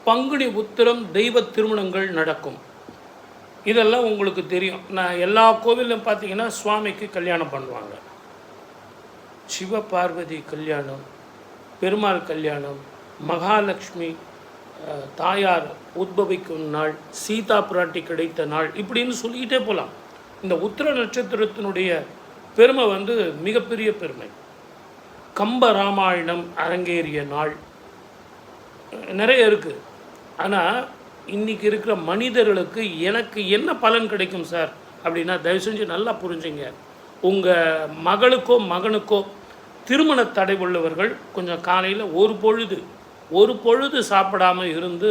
பங்குனி உத்திரம் தெய்வ திருமணங்கள் நடக்கும். இதெல்லாம் உங்களுக்கு தெரியும். நான் எல்லா கோவிலும் பார்த்தீங்கன்னா சுவாமிக்கு கல்யாணம் பண்ணுவாங்க. சிவ பார்வதி கல்யாணம், பெருமாள் கல்யாணம், மகாலட்சுமி தாயார் உத்பவிக்கும் நாள், சீதா பிராட்டி கிடைத்த நாள், இப்படின்னு சொல்லிக்கிட்டே போகலாம். இந்த உத்திர நட்சத்திரத்தினுடைய பெருமை மிகப்பெரிய பெருமை. கம்ப ராமாயணம் அரங்கேறிய நாள் நிறைய இருக்குது. ஆனால் இன்றைக்கி இருக்கிற மனிதர்களுக்கு எனக்கு என்ன பலன் கிடைக்கும் சார் அப்படின்னா, தயவு செஞ்சு நல்லா புரிஞ்சுங்க. உங்கள் மகளுக்கோ மகனுக்கோ திருமண தடை உள்ளவர்கள் கொஞ்சம் காலையில் ஒரு பொழுது சாப்பிடாமல் இருந்து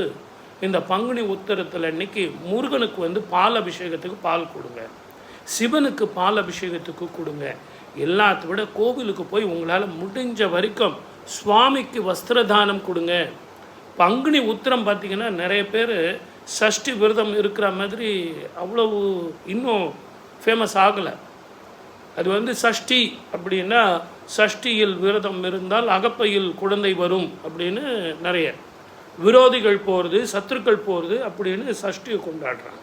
இந்த பங்குனி உத்திரத்தில் அன்னைக்கு முருகனுக்கு பால் அபிஷேகத்துக்கு பால் கொடுங்க, சிவனுக்கு பால் அபிஷேகத்துக்கு கொடுங்க. எல்லாத்த விட கோவிலுக்கு போய் உங்களால் முடிஞ்ச வரைக்கும் சுவாமிக்கு வஸ்திரதானம் கொடுங்க. பங்குனி உத்திரம் பார்த்திங்கன்னா நிறைய பேர் சஷ்டி விரதம் இருக்கிற மாதிரி அவ்வளவு இன்னும் ஃபேமஸ் ஆகலை. அது சஷ்டி அப்படின்னா சஷ்டியில் விரதம் இருந்தால் அகப்பையில் குழந்தை வரும் அப்படின்னு நிறைய விரோதிகள் போகிறது, சத்துருக்கள் போகிறது அப்படின்னு சஷ்டியை கொண்டாடுறாங்க.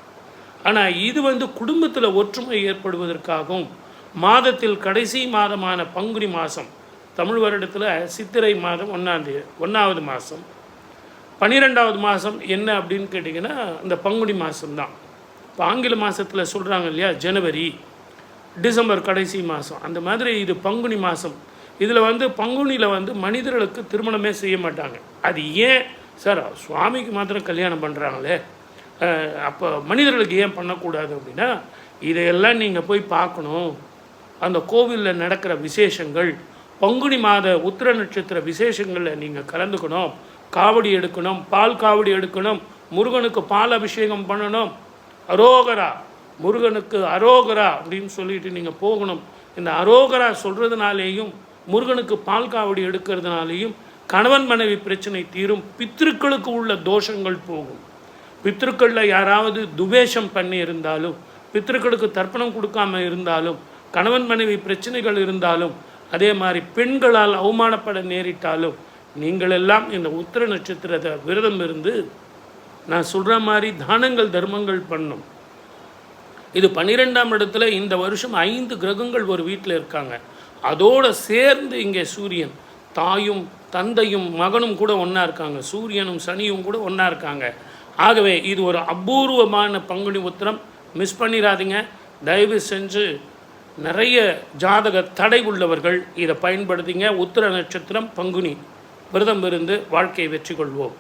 ஆனால் இது குடும்பத்தில் ஒற்றுமை ஏற்படுவதற்காகவும், மாதத்தில் கடைசி மாதமான பங்குனி மாதம், தமிழ் வருடத்தில் சித்திரை மாதம் 1வது மாதம், 12வது மாதம் என்ன அப்படின்னு கேட்டிங்கன்னா இந்த பங்குனி மாதம்தான். இப்போ ஆங்கில மாதத்தில் சொல்கிறாங்க இல்லையா, ஜனவரி, டிசம்பர் கடைசி மாதம், அந்த மாதிரி இது பங்குனி மாதம். இதில் பங்குனியில் மனிதர்களுக்கு திருமணமே செய்ய மாட்டாங்க. அது ஏன் சார், சுவாமிக்கு மாத்திரம் கல்யாணம் பண்ணுறாங்களே, அப்போ மனிதர்களுக்கு ஏன் பண்ணக்கூடாது அப்படின்னா, இதையெல்லாம் நீங்கள் போய் பார்க்கணும். அந்த கோவிலில் நடக்கிற விசேஷங்கள், பங்குனி மாத உத்திர நட்சத்திர விசேஷங்களில் நீங்கள் கலந்துக்கணும், காவடி எடுக்கணும், பால் காவடி எடுக்கணும், முருகனுக்கு பால் அபிஷேகம் பண்ணணும், அரோகரா, முருகனுக்கு அரோகரா அப்படின்னு சொல்லிட்டு நீங்கள் போகணும். இந்த அரோகரா சொல்கிறதுனாலேயும் முருகனுக்கு பால் காவடி எடுக்கிறதுனாலேயும் கணவன் மனைவி பிரச்சனை தீரும், பித்திருக்களுக்கு உள்ள தோஷங்கள் போகும். பித்திருக்களில் யாராவது துவேஷம் பண்ணி இருந்தாலும், பித்திருக்களுக்கு தர்ப்பணம் கொடுக்காமல் இருந்தாலும், கணவன் மனைவி பிரச்சனைகள் இருந்தாலும், அதே மாதிரி பெண்களால் அவமானப்பட நேரிட்டாலும், நீங்கள் எல்லாம் இந்த உத்திர நட்சத்திரத்தை விரதம் இருந்து நான் சொல்கிற மாதிரி தானங்கள் தர்மங்கள் பண்ணும். இது 12ஆம் இடத்துல இந்த வருஷம் 5 கிரகங்கள் ஒரு வீட்டில் இருக்காங்க. அதோடு சேர்ந்து இங்கே சூரியன், தாயும் தந்தையும் மகனும் கூட ஒன்றா இருக்காங்க, சூரியனும் சனியும் கூட ஒன்றா இருக்காங்க. ஆகவே இது ஒரு அபூர்வமான பங்குனி உத்திரம். மிஸ் பண்ணிடாதீங்க தயவு செஞ்சு. நிறைய ஜாதக தடை உள்ளவர்கள் இதை பயன்படுத்திங்க. உத்திர நட்சத்திரம் பங்குனி விரதம் இருந்து வாழ்க்கையை வெற்றி கொள்வோம்.